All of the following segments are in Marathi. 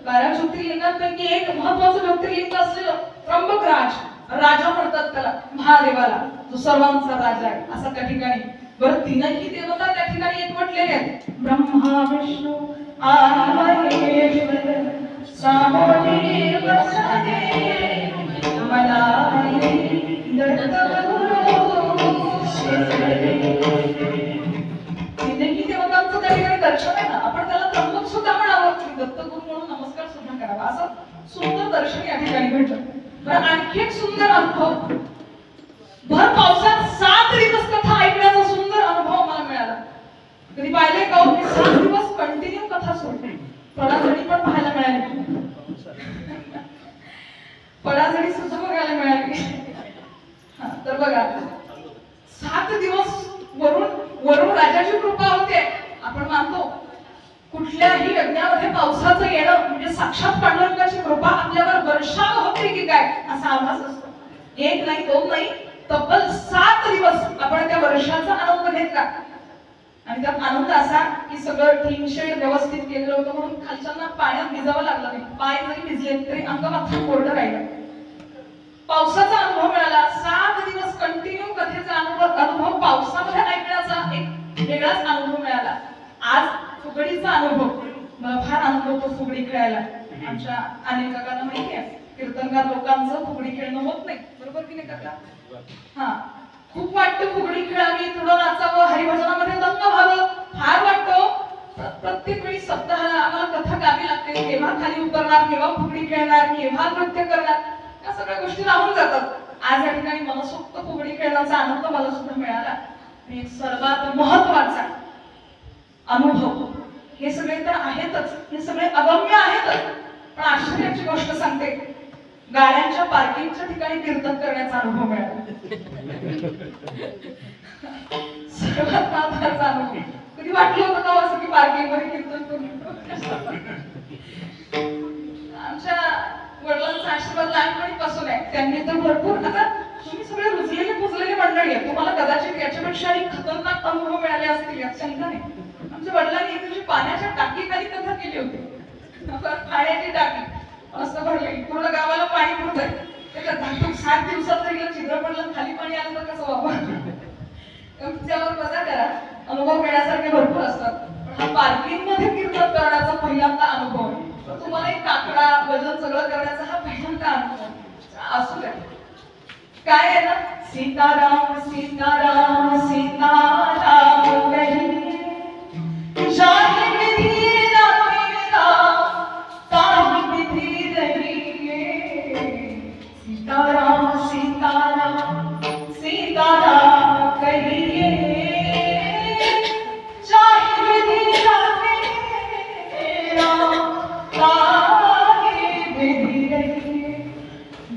12 ज्योतिर्लिंगांपैकी एक महत्वाचं ज्योतिर्लिंग असलेलं त्र्यंबकराज, राजा म्हणतात त्याला महादेवाला, जो सर्वांचा राजा आहे असा त्या ठिकाणी. बरं तीनही देवता त्या ठिकाणी एकवटलेले आहेत. ब्रह्मा विष्णू महेश्वर सामोने बसले मनाई तीनही देवतांचं त्या ठिकाणी दर्शन आहे ना. आपण त्याला त्र्यंबक सुद्धा म्हणावं, दत्तगुरु म्हणून नमस्कार सुद्धा करावा. असं सुंदर दर्शन या ठिकाणी घडलं. बरं आणखी एक सुंदर अनुभव, भर पावसात 7 दिवस कथा ऐकण्याचा सुंदर अनुभव मला मिळाला. कधी पाहिले का की 7 दिवस कंटिन्यू कथा सोडते. पडाजडी पण पाहायला मिळाली, पडाजडी सुद्धा बघायला मिळाली. तर बघा 7 दिवस वरून राजाची कृपा होते. आपण मानतो कुठल्याही यज्ञामध्ये पावसाचं येणं म्हणजे साक्षात पांडुरंगाची कृपा आपल्यावर वर्षाव होते की काय असा आभास असतो. 1 नाही 2 नाही, तब्बल 7 दिवस आपण त्या वर्षाचा आनंद घेतला. आणि त्यात आनंद असा की सगळं टीनशेड व्यवस्थित केलेलं होतं म्हणून खालच्यांना पाण्यात भिजावं लागलं नाही. पाय जरी भिजले तरी अंग मात्र कोरडं राहिलं. पावसाचा अनुभव मिळाला. 7 दिवस कंटिन्यू कथेचा अनुभव पावसामध्ये ऐकण्याचा एक वेगळाच अनुभव मिळाला. आज फुगडीचा अनुभव, मला फार आनंद होतो फुगडी खेळायला. आमच्या अनिल काकांना माहिती आहे कीर्तनकार लोकांचं फुगडी खेळणं होत नाही, बरोबर की नाही काका? हा, खूप वाटतं फुगडी खेळावी, थोडं नाचावं, हरिभजनामध्ये दंग व्हावं, फार वाटतं. प्रत्येक वेळी सप्ताहाला आम्हाला कथा गावी लागते. केव्हा खाली उतरणार, केव्हा फुगडी खेळणार, केव्हा नृत्य करणार, या सगळ्या गोष्टी राहून जातात. आज या ठिकाणी मनसोक्त फुगडी खेळण्याचा आनंद मला सुद्धा मिळाला. आणि सर्वात महत्वाचा अनुभव, हे सगळे तर आहेतच, हे सगळे अगम्य आहेतच, पण आश्चर्याची गोष्ट सांगते, गाड्यांच्या पार्किंगच्या ठिकाणी कीर्तन करण्याचा अनुभव मिळाला. सर्वात महत्वाचा अनुभव. कधी वाटलं होतं का असं की पार्किंग मध्ये कीर्तन करू? आमच्या वडिलांचा आशीर्वाद लहानपणीपासून आहे. त्यांनी तर भरपूर, आता तुम्ही सगळे रुजलेले पुजलेले मंडळी आहे, तुम्हाला कदाचित याच्यापेक्षा खतरनाक अनुभव मिळाले असतील यात शंका नाही. आमच्या वडिलांनी एक दिवशी पाण्याच्या टाकीखाली कथा केली होती. पाण्याची टाकी मस्त भरलेली, पूर्ण गावाला पाणी पुरतंय. त्याच्या धाकटूक 7 दिवसात जर छिद्र पडलं खाली पाणी आलं तर कसं वापर? त्यावर मजा करा, अनुभव घेण्यासारखे भरपूर असतात. पण हा पार्किंग मध्ये कीर्तन करण्याचा पहिल्यांदा अनुभव आहे. तुम्हाला एक काकडा वजन सगळं करण्याचा हा पहिल्यांदा अनुभव असू द्या. काय आहे ना, सीताराम सीताराम सीताराम कही सीताराम सीताराम सीताराम कहिए, चाहे विधि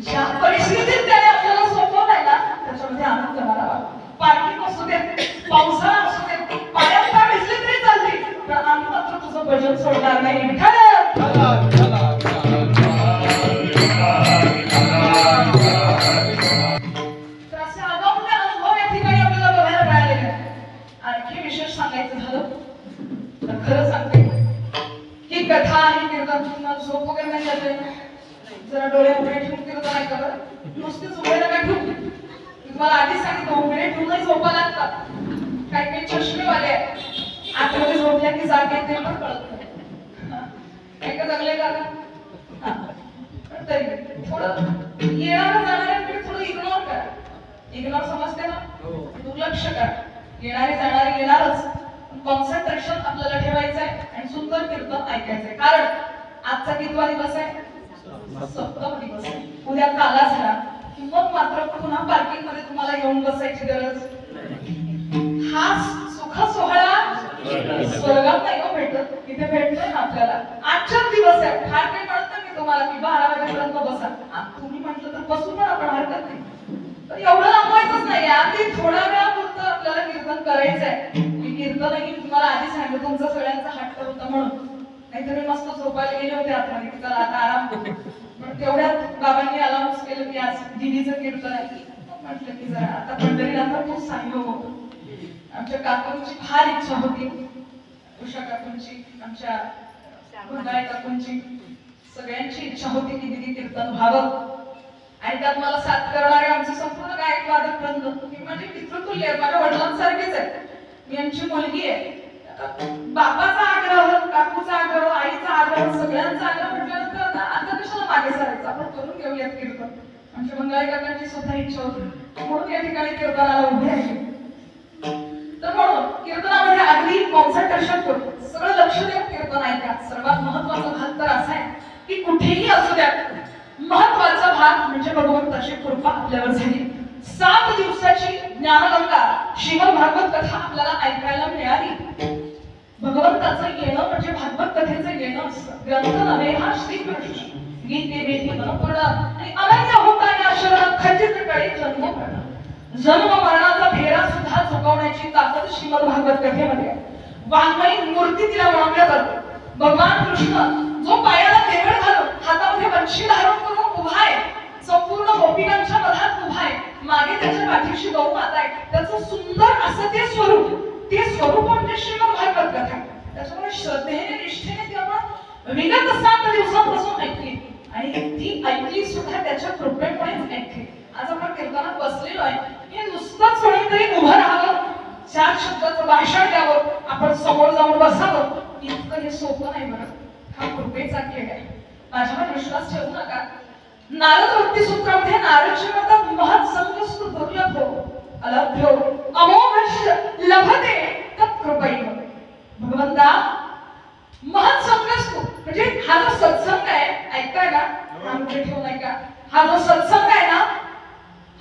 ज्या परिस्थितीत त्याने आपल्याला सोपवलंय ना त्याच्यामध्ये आनंद करावा. पार्किंग असू दे, पावसाळा असू दे, पायात पाय भिजले तरी चालते, पण आम्ही मात्र तुझं भजन सोडणार नाही. खरं सांगते ही कथा ही कीर्तन तुम्हाला झोप वगैरे नाही जाते. जरा डोळे उघडे ठेवून कीर्तन ऐका बरं. नुसतेच उघडे नका ठेवू. तुम्हाला आधी सांगितलं उघडे ठेवूनही झोपा लागतात. काही काही चष्मेवाले आतमध्ये झोपल्या की जागे ते पण कळत नाही. का जगले का? पण तरी थोडं येणारं जाणाऱ्यांकडे थोडं इग्नोर करा. इग्नोर समजते ना, दुर्लक्ष करा. येणारे जाणारे येणारच, कॉन्सन्ट्रेशन आपल्याला ठेवायचं आहे आणि सुंदर कीर्तन ऐकायचंय. कारण आजचा कितवा दिवस आहे? 7वा दिवस आहे. उद्या काला झाला की मग मात्र पुन्हा पार्किंग मध्ये तुम्हाला येऊन बसायची गरज. हा सुख सोहळा स्वर्गात नाही हो भेटत, इथे भेटतोय ना आपल्याला. 8 दिवस आहे. फार काही म्हणत नाही मी तुम्हाला की 12 वाजेपर्यंत बसा. तुम्ही म्हटलं तर बसू पण आपण हरकत नाही, पण एवढं लांबवायचंच नाही. अगदी थोड्या वेळापुरतं आपल्याला कीर्तन करायचंय. कीर्तनही तुम्हाला आधी सांगितलं तुमचा सगळ्यांचा हट्ट होता म्हणून, नाहीतर मी मस्त झोपायला गेले होते आतमध्ये की चला आता आराम करू. पण तेवढ्यात बाबांनी अनाउन्स केलं की आज दिदीचं कीर्तन आहे. म्हटलं की जरा आता पंढरीनाथ तूच सांगितलं. आमच्या काकांची फार इच्छा होती, उषा काकांची, आमच्या भंडाळे काकांची, सगळ्यांची इच्छा होती की दिदी कीर्तन व्हावं आणि त्यात मला साथ करणारे आमचे संपूर्ण गायक वादक बंधू मी माझे पितृतुल्य आहेत, माझ्या वडिलांसारखेच आहेत. मी आमची मुलगी आहे. बापाचा आग्रह, काकूचा आग्रह, आईचा आग्रह, सगळ्यांचा आग्रह म्हटल्यानंतर आता कशाला मागे सरायचं, आपण करून घेऊयात कीर्तन. आमच्या मंगळाई काकांची सुद्धा इच्छा होती म्हणून या ठिकाणी कीर्तनाला उभे आहे. तर म्हणून कीर्तनामध्ये अगदी कॉन्सन्ट्रेशन करून सगळं लक्ष देऊन कीर्तन ऐका. सर्वात महत्वाचा भाग तर असा आहे की कुठेही असू द्या, महत्वाचा भाग म्हणजे भगवंताची कृपा आपल्यावर झाली. 7 दिवसाची ज्ञानगंगा श्रीमद भागवत कथा आपल्याला ऐकायला मिळाली. भगवंताचं येणं म्हणजे भागवत कथेचं येणं असतं. ग्रंथ नव्हे हा श्रीकृष्ण गीते वेदी मनपूर्ण आणि अनन्य होता या शरण खचित कळे जन्म मरण. जन्म मरणाचा फेरा सुद्धा चुकवण्याची ताकद श्रीमद भागवत कथेमध्ये आहे. वाङ्मयी मूर्ती तिला बनवल्या जाते. भगवान कृष्ण जो पायाला देवळ घालून हातामध्ये वंशी धारण करून उभा आहे, संपूर्ण गोपिकांच्या मधात उभा आहे, मागे त्याच्या पाठीशी गौ माता आहे, त्याचं सुंदर असं ते स्वरूप म्हणजे श्रीमद भागवत कथा. त्याच्यामुळे श्रद्धेने निष्ठेने ती आपण विगत 7 दिवसांपासून ऐकली आणि ती ऐकली सुद्धा त्याच्या कृपेमुळेच ऐकली. आज आपण कीर्तनात बसलेलो आहे, हे नुसतंच कोणीतरी उभं राहावं, 4 शब्दाचं भाषण द्यावं, आपण समोर जाऊन बसावं, इतकं हे सोपं नाही बरं. हा कृपेचा खेळ आहे. माझ्यावर विश्वास ठेवू नका. नारद भक्ती सूत्रामध्ये नारदजी म्हणतात महत् संगस्तु दुर्लभो अलभ्यो अमोघश्च लभते तत्कृपैव. भगवंता महत् संगस्तु म्हणजे हा जो सत्संग आहे, ऐकताय ना, हा मुळे ठेवू नका, हा जो सत्संग आहे ना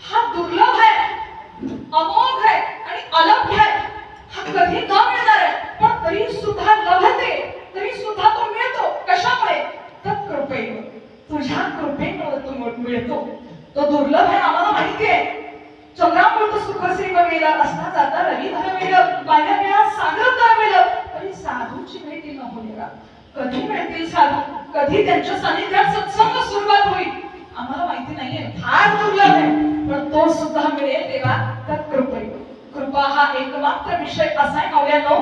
हा दुर्लभ आहे, अमोघ आहे आणि अलभ्य आहे. हा कधी न मिळणार आहे, पण तरी सुद्धा लभते, तरी सुद्धा तो मिळतो. कशामुळे? तत्कृपैव, तुझ्या कृपेमुळे तो मिळतो. तो दुर्लभ आहे आम्हाला माहिती आहे. चंद्रामृत सुखश्री बघेला असता जाता रविधर मिळलं, पाण्या वेळा सागर तर मिळलं, तरी साधूची भेटी न होईल. कधी मिळतील साधू, कधी त्यांच्या सानिध्यात सत्संग सुरुवात होईल आम्हाला माहिती नाहीये. फार दुर्लभ आहे, पण तो सुद्धा मिळेल तेव्हा तत्कृपैव. कृपा हा एकमात्र विषय असा आहे नव्यानो,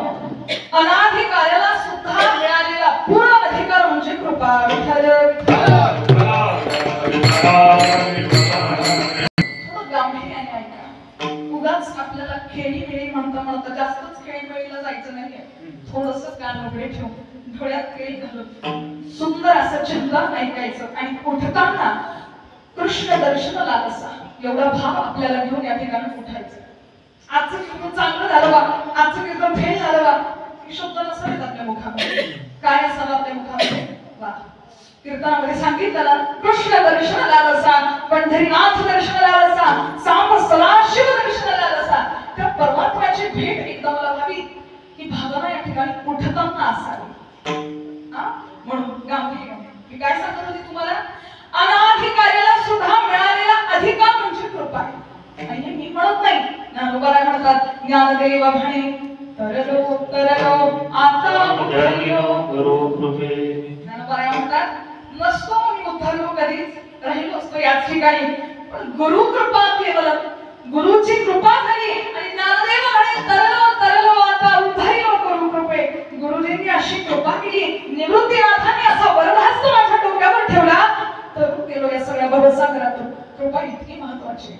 अनाधिकार्याला सुद्धा मिळालेला पूर्ण अधिकार म्हणजे कृपा. गांभीर्याने ऐका. उगाच आपल्याला खेळी मिळी म्हणता जास्तच खेळी मिळीला जायचं नाहीये. थोडस कान उघडे ठेवून डोळ्यात केळी घालून सुंदर असं चिंतन ऐकायचं आणि उठताना कृष्ण दर्शन लालसा एवढा भाव आपल्याला घेऊन या ठिकाणी उठायचं. आजचं कीर्तन चांगलं झालं बा, आजचं कीर्तन फेल झालं बा, ही शब्द नसावेत आपल्या मुखामध्ये. काय असावं आपल्या मुखामध्ये? वा, कीर्तनामध्ये सांगितलं ना, कृष्ण दर्शन लालसा, पंढरीनाथ दर्शन लालसा, सांब सदाशिव दर्शन लालसा. त्या परमात्म्याची भेट एकदा मला व्हावी ही भावना या ठिकाणी उठताना असावी. म्हणून गांभीर्याने मी काय सांगत होते तुम्हाला, अनाधिकार्याला सुद्धा मिळालेला अधिकार म्हणजे कृपा आहे. आणि हे मी म्हणत नाही, ज्ञानोबा म्हणतात, ज्ञानदेव म्हणे तरलो तरलो आता उद्धरलो करो कृपे. ज्ञानोबा म्हणतात नसतो मी उद्धरलो, कधीच राहिलो असतो याच ठिकाणी, पण गुरु कृपा केवळ, गुरुची कृपा झाली आणि ज्ञानदेव म्हणे तरलो तरलो आता उद्धरलो करो कृपे. गुरुजींनी अशी कृपा केली, निवृत्तीनाथांनी असा वरदहस्त माझ्या डोक्यावर ठेवला, तर गेलो या सगळ्या भवसागरातून. कृपा इतकी महत्वाची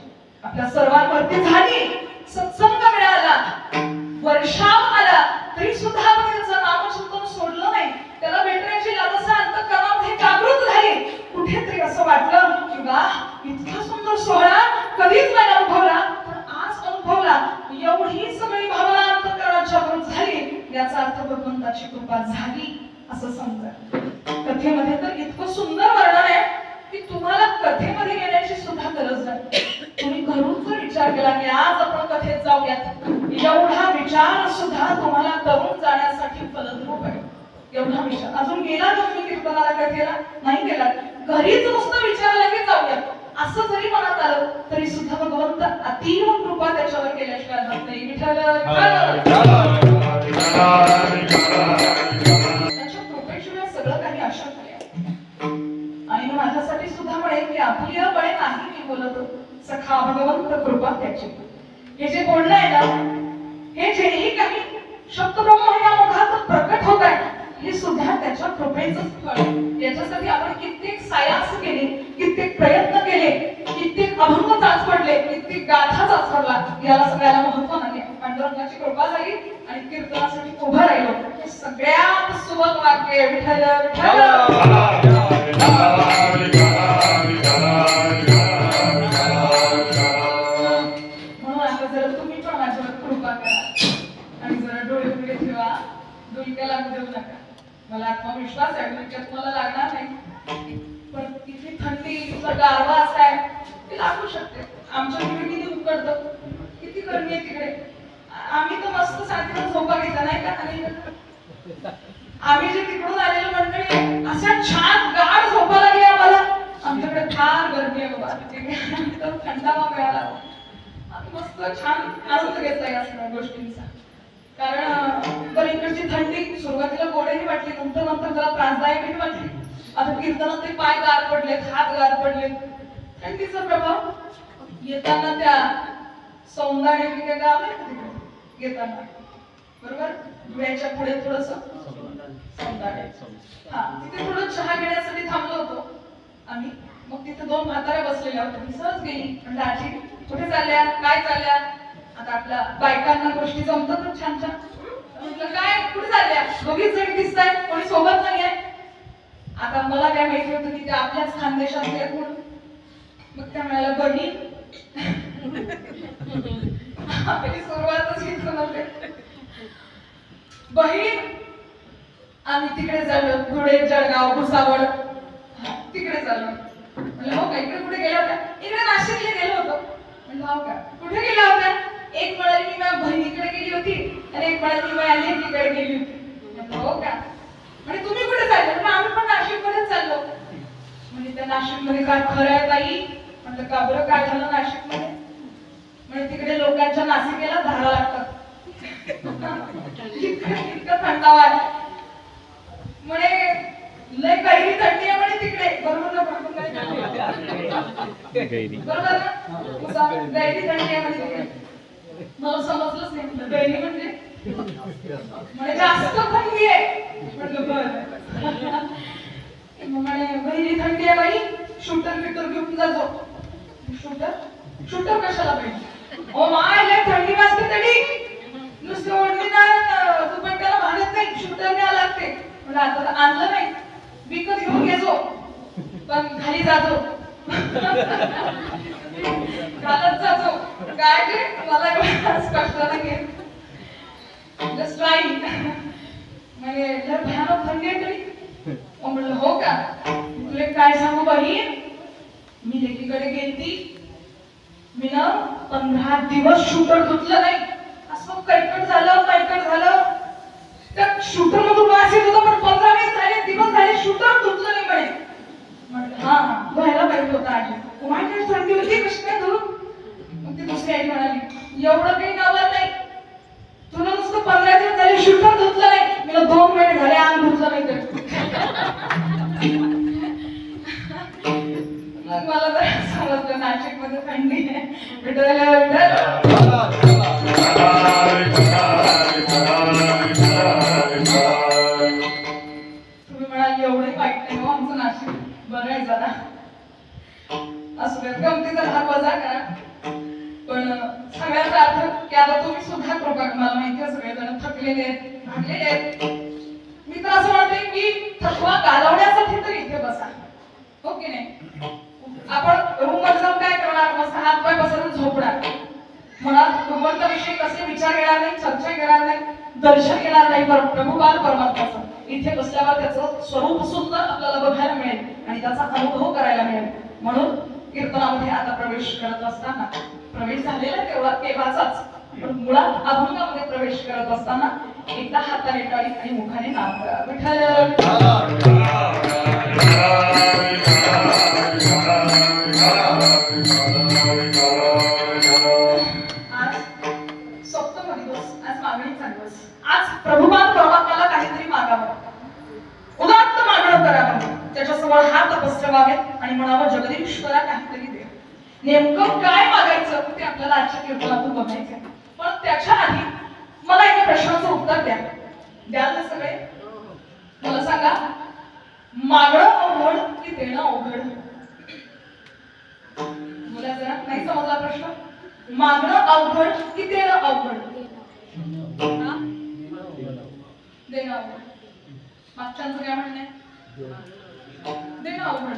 आपल्या सर्वांवरती झाली. सत्संग मिळाला, वर्षाव आला, तरी सुद्धा आपण त्याचं नामचिंतन सोडलं नाही. त्याला भेटण्याची लालसा अंतःकरणामध्ये जागृत झाली. कुठेतरी असं वाटलं की वा, इतका सुंदर सोहळा कधीच नाही अनुभवला, पण आज अनुभवला. एवढी सगळी भावना अंतःकरणात जागृत झाली, याचा अर्थ भगवंताची कृपा झाली असं समजा. कथेमध्ये तर इतकं सुंदर वर्णन आहे की तुम्हाला कथेमध्ये येण्याची सुद्धा गरज नाही. तुम्ही घरून जर विचार केला की आज आपण कथेत जाऊयात, एवढा विचार सुद्धा तुम्हाला करून जाण्यासाठी फलद्रूप आहे. एवढा विचार अजून गेला तुम्ही कीर्तनाला, कथेला नाही गेला, घरीच नुसतं विचारलं की जाऊयात असं जरी मनात आलं तरी सुद्धा भगवंत अतीव कृपा त्याच्यावर केल्याशिवाय जात नाही. त्याच्या कृपेशिवाय सगळं काही अशक्य आहे. आणि माझ्यासाठी सुद्धा म्हणेल की अपुर्यपणे नाही मी बोलतो, सखा भगवंत कृपा त्याची. हे जे बोलणं आहे ना, हे जेही काही शब्दब्रह्म या मुखात प्रकट होत आहे, हे सुद्धा त्याच्या कृपेचंच फळ. याच्यासाठी आपण किती सायास केली, कित्येक प्रयत्न केले, कित्येक अभंग चाचपडले, कित्येक गाथा चाचपडला. याला सगळ्याला महत्व नाही. पांडुरंगाची कृपा झाली आणि कीर्तनासाठी उभं राहिलो. सगळ्यात सुबक वाक्य विठ्ठल विठ्ठल. म्हणून आता जरा तुम्ही पण माझ्यावर कृपा करा आणि जरा डोळे पुढे ठेवा. डुलक्या लागू देऊ नका. मला आत्मविश्वास आहे डुलक्या तुम्हाला लागणार नाही, पण किती थंडी, तुझा गारवा असा आहे ते लागू शकते. आमच्या तिकडे किती उकडतं, किती गरमी आहे तिकडे. आम्ही तर मस्त शांतीनं झोपा घेतला नाही का. आणि आम्ही जे तिकडून आलेलो मंडळी अशा छान गाढ झोपा लागली आम्हाला. आमच्याकडे फार गरमी आहे बाबा, तर थंडावा मिळाला. आम्ही मस्त छान आनंद घेतला या सगळ्या गोष्टींचा. कारण बरं इकडची थंडी सुरुवातीला गोडही वाटली, नंतर नंतर जरा त्रासदायकही वाटली. आता कीर्तनात ते पाय गार पडलेत, हात गार पडलेत. थंडीचा प्रभाव येताना त्या सौंदाणे गाव आहे तिकडे येताना बरोबर धुळ्याच्या पुढे थोडस सौंदाणे, हा तिथे थोडं चहा घेण्यासाठी थांबलो होतो आम्ही. मग तिथे दोन म्हाताऱ्या बसलेल्या होत्या. मी सहज गेली म्हणजे आजी कुठे चालल्या, काय चालल्या. आता आपल्या बायकांना गोष्टी जमतातच छान छान. म्हटलं काय कुठे चालल्या, दोघीच जणी दिसताय, कोणी सोबत नाहीये. आता मला काय माहिती होतं की ते आपल्याच खानदेशातले आहेत म्हणून. मग त्या म्हणाल्या बहीण. आपली सुरुवातच इथून होते. बहीण आम्ही तिकडे चाललो, धुळे, जळगाव, भुसावळ तिकडे चाललो. म्हणलं हो का, इकडे कुठे गेल्या होत्या. इकडे नाशिकला गेलो होतो. म्हणलं हो का, कुठे गेल्या होत्या. एक म्हणाली मी माझ्या बहिणीकडे गेली होती आणि एक म्हणाली मी माझ्या लेकीकडे गेली होती. म्हणलं हो का, म्हणजे तुम्ही कुठे चालले. आम्ही पण नाशिक मध्येच चाललो. म्हणजे त्या नाशिक मध्ये काय खरं आहे ताई. म्हटलं का बरं, काय झालं नाशिक मध्ये. म्हणजे तिकडे लोकांच्या नासिकेला धारा लागतात. इतकं थंडावा आहे म्हणे, लय गैरी थंडी आहे म्हणे तिकडे. बरोबर ना, बरोबर ना, गैरी थंडी आहे म्हणे तिकडे. मला समजलंच नाही. गैरी म्हणजे जास्त थंडी आहे. म्हटलं बरं. म्हणे गैरी थंडी आहे बाई, शूटर बिटर घेऊन जातो. शूटर शूटर कशाला पाहिजे. ओ माय, लय थंडी वाजते तरी नुसतं ओढणी ना दुपट्ट्याला भागत नाही, शूटर न्यावं लागते. म्हणजे आता तर आणलं नाही, विकत घेऊन घेतो पण खाली जातो, घालत जातो. काय ते मला स्पष्ट नाही. Just right. म्हणजे लय भयानक थंडी आहे तरी. म्हणलं हो का, तुला काय सांगू बहीण, मी लेकीकडे गेलती. मी ना 15 दिवस शूटर धुतलं नाही. असं कैकट झालं. त्या शूटर मधून वास येत होता, पण 15-20 दिवस झाले शूटर धुतलं नाही म्हणे. म्हटलं हा धुवायला पाहिजे होता आजी. माझी थंडी होती, कशी काय धुवू. मग ती दुसरी आई म्हणाली एवढं काही नावत नाही, तुला नुसतं 15 दिवस झाले शूटर धुतलं नाही. मी 2 महिने झाले अंग धुतलं नाही तर. मग मला तर समजलं नाशिक मध्ये थंडी आहे. तुम्ही म्हणाल एवढे वाईट नाही हो आमचं नाशिक, बरं आहे जरा. असं गमतीचा भाग वजा करा. पण सगळ्याचा अर्थ की आता तुम्ही सुद्धा कृपा, मला माहिती आहे सगळेजण थकलेले आहेत, भागलेले आहेत. मी तर असं म्हणते की थकवा घालवण्यासाठी तर इथे बसा, हो की नाही. आपण रूम मध्ये जाऊन काय करणार, मस्त हात पाय पसरून झोपणार. मनात भगवंताविषयी कसले विचार येणार नाही, चर्चा येणार नाही, दर्शन येणार नाही. प्रभू बाल परमात्म्याचं इथे बसल्यावर त्याचं स्वरूप सुद्धा आपल्याला बघायला मिळेल आणि त्याचा अनुभव करायला मिळेल. म्हणून कीर्तनामध्ये आता प्रवेश करत असताना, प्रवेश झालेला तेवढा केव्हाचाच, पण मुळात अभंगामध्ये प्रवेश करत असताना एकदा हाताने टाळी आणि मुखाने नाम करा. विठ्ठल प्रभुमान परमात्म्याला काहीतरी मागावं, उदात्त मागणं करावं, त्याच्यासमोर हात पसरवावेत आणि म्हणावं जगदीश्वरा काहीतरी दे. नेमकं काय मागायचं ते आपल्याला आजच्या कीर्तनातून बघायचं. पण त्याच्या आधी मला एका प्रश्नाचं उत्तर द्याल ना सगळे. मला सांगा, मागणं अवघड की देणं अवघड. बोला जरा, नाही समजला प्रश्न? मागणं अवघड की देणं अवघड? देणं अवघड. मागच्यांचं काय म्हणणं आहे? देणं अवघड.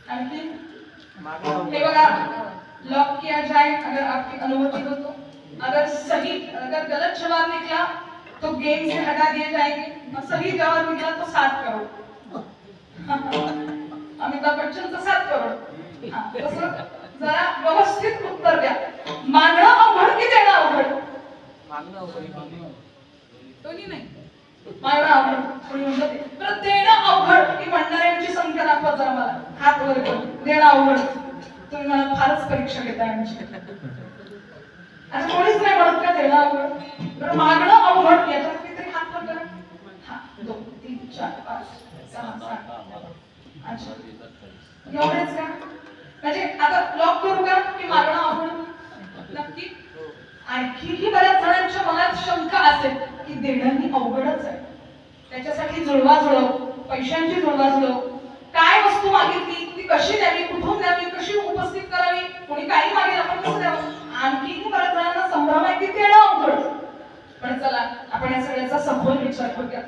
आणखी हे बघा, लॉक किया जाए अगर आपकी अनुमति हो तो, अगर गलत जवाब निकला तो गेम से हटा दिए जाएंगे, और सही जवाब निकला तो 7 करोड़. अमिताभ बच्चन तो 7 करोड़. तसं जरा व्यवस्थित उत्तर द्या. मागणं अवघड की देणं अवघड? दोन्ही नाही. मागणं अवघड कोणी म्हणतं ते. तर देणं अवघड ही म्हणणाऱ्यांची संख्या दाखवा जरा मला. हात वर करून. देणं अवघड. तुम्ही मला फारच परीक्षा घेताय आमची. आता कोणीच नाही म्हणत का देणं अवघड? बरं, मागणं अवघड याच्यात किती हात वर करा. हा, 2 3 4 5 6 7. अच्छा, एवढेच का? म्हणजे आता लॉक करू का की मागणं अवघड? नक्की. आणखीही बऱ्याच जणांच्या मनात शंका असेल की देणं ही अवघडच आहे. त्याच्यासाठी जुळवाजुळव, पैशांची जुळवाजुळव, काय वस्तू मागितली ती कशी द्यावी, कुठून द्यावी, कशी उपस्थित करावी, कोणी काही मागेल आपण कसं द्यावं, आणखीही बऱ्याच जणांना संभ्रम आहे की देणं अवघड. पण चला आपण या सगळ्याचा सखोल विचार करूया.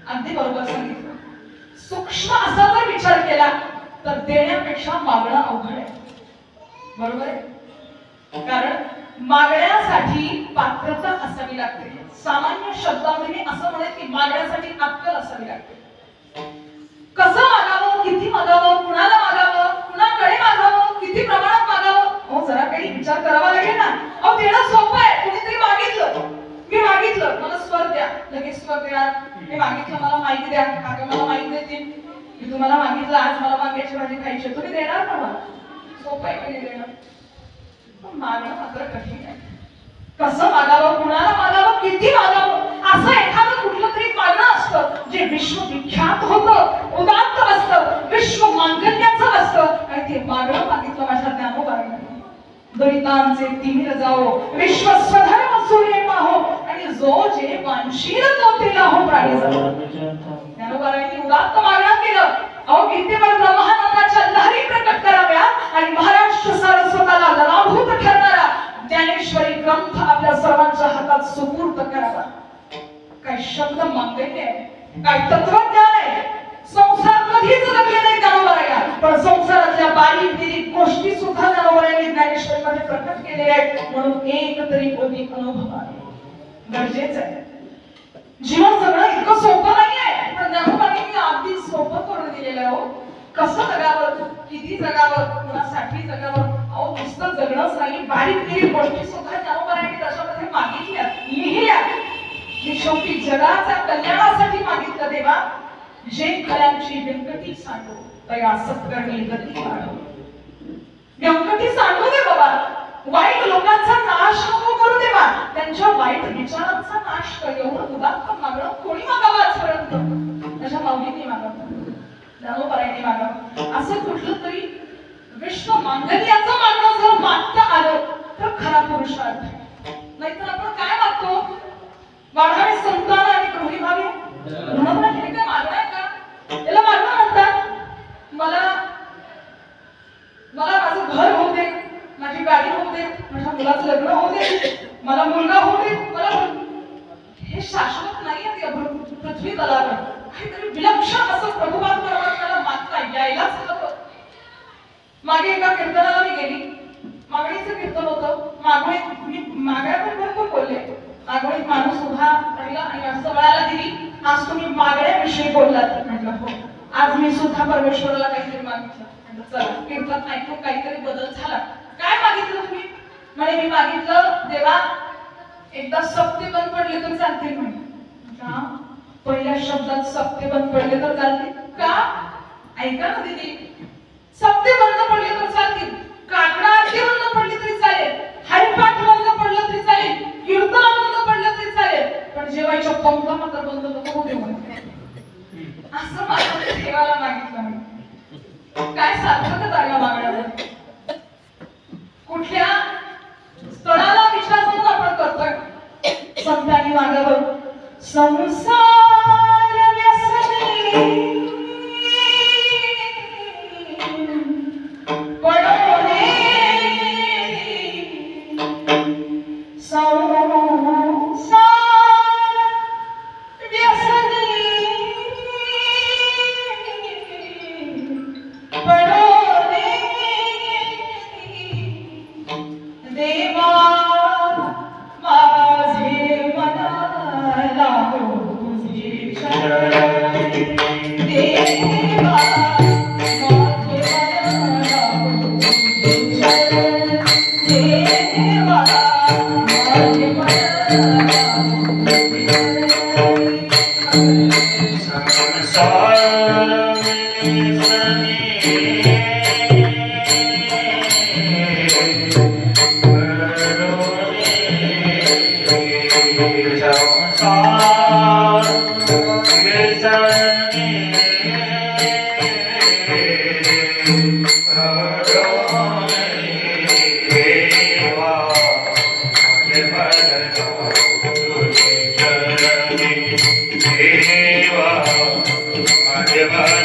अगदी बरोबर सांगितलं. सूक्ष्म असा जर विचार केला तर देण्यापेक्षा मागणं अवघड आहे. बरोबर आहे? कारण मागण्यासाठी पात्रता असावी लागते. सामान्य शब्दामध्ये मी असं म्हणेन की मागण्यासाठी अक्कल असावी लागते. कसं मागावं, किती मागावं, कुणाला मागावं, कुणाकडे मागावं, किती प्रमाणात मागावं, हो जरा काही विचार करावा लागेल ना. अहो देणं सोपं आहे. कुणीतरी मागितलं, मी मागितलं मला स्वर द्या, लगेच स्वर देणार. मी मागितलं मला माहिती द्या, काका मला माहिती देतील. मी तुम्हाला मागितलं आज मला वांग्याची भाजी खायची, तुम्ही देणार ना मला? सोपं आहे की देणं? मागणं मात्र कठीण आहे. कसं मागावं, कुणाला मागावं, किती मागावं, असं एखादं कुठलं तरी मागणं असतं जे विश्वविख्यात होतं, उदात्त असतं, विश्व मांगल्याचं असतं. आणि ते मागणं मागितलं माझ्या ज्ञानोबाने. दरितांचे तिमिर जाओ, विश्व स्वधर्म सूर्य पाहो, आणि जो जे वांशील तो तिला हो प्राणी जाओ. ज्ञानोबाने उदात्त मागणं केलं. अहो कीर्तीवर ब्रह्मानंदाच्या लहरी प्रकट कराव्या आणि महाराष्ट्र सारस्वताला ललाभूत ठरणारा ज्ञानेश्वरी ग्रंथ आपल्या सर्वांच्या हातात सुपूर्द करावा. काय शब्द मागलेले आहे, काय तत्वज्ञान आहे. संसार कधीच लागले नाही ज्ञानोबाला, पण संसारातल्या बारीक बिरीक गोष्टी सुद्धा ज्ञानोबाने ज्ञानेश्वरीमध्ये प्रकट केलेल्या आहेत. म्हणून एक तरी गोष्टी अनुभव आहे गरजेचं आहे. जीवन जगणं इतकं सोपं नाही आहे, पण ज्ञानोबाने अगदी सोपं करून दिलेलं आहे. हो कसं जगावं, किती जगावं, कुणासाठी जगावं. अहो नुसतं जगणंच नाही, बारीक बिरीक गोष्टी सुद्धा ज्ञानोबाने त्याच्यामध्ये मागितल्या, लिहिल्या. मी शेवटी जगाच्या कल्याणासाठी मागितलं देवा. जे खऱ्यांची व्यंकटी सांडो तया सत्कर्मी गती वाढो. व्यंकटी सांडू दे बाबा. वाईट लोकांचा नाश नको करू देवा, त्यांच्या वाईट विचारांचा नाश कर. एवढं उदात्त मागणं कोणी मागावं आजपर्यंत? त्याच्या माऊलींनी मागावं, ज्ञानोबाने मागावं. असं कुठलं तरी विश्व मांगल्याचं मागणं जर मागता आलं तर खरा पुरुषार्थ. नाहीतर आपण काय मागतो? वाढावे संतान आणि गृही भावे. हे काय मागणं आहे का? याला मागणं म्हणतात. मला माझं घर होऊ दे, माझी गाडी होऊ दे, माझ्या मुलाचं लग्न होऊ दे, मला मुलगा होऊ दे, मला हे शाश्वत नाही आहे. पृथ्वी तलावर काहीतरी विलक्षण असं प्रभुपाद परमात्म्याला मागता यायलाच हवं. मागे एका कीर्तनाला मी गेली. मागणीचं कीर्तन होतं. मी मागण्या पण भरपूर बोलले. मागणीत माणूस उभा राहिला आणि असं वळाला दिली, आज तुम्ही मागण्याविषयी बोललात. म्हटलं हो, आज मी सुद्धा परमेश्वराला काहीतरी मागितलं. चला कीर्तन ऐकून काहीतरी बदल झाला. काय मागितलं तुम्ही? म्हणे मी मागितलं देवा एकदा सप्ते बंद पडले तर चालतील. म्हणे पहिल्या शब्दात सप्ते बंद पडले तर चालतील का? ऐका ना दीदी, सप्ते बंद पडले तर चालतील, काकडा आरती बंद पडली तरी चालेल, हरिपाठ बंद पडलं तरी चालेल, कीर्तन बंद पडलं तरी चालेल, पण जेवायच्या पंक्त्या मात्र बंद नको होऊ दे म्हणे. असं माझ्या देवाला मागितलं. मी काय सार्थकता आहे मागण्यावर? कुठल्या स्तराला विचार करून आपण करतोय? संतांनी मागावं, संसार व्यसनी देवा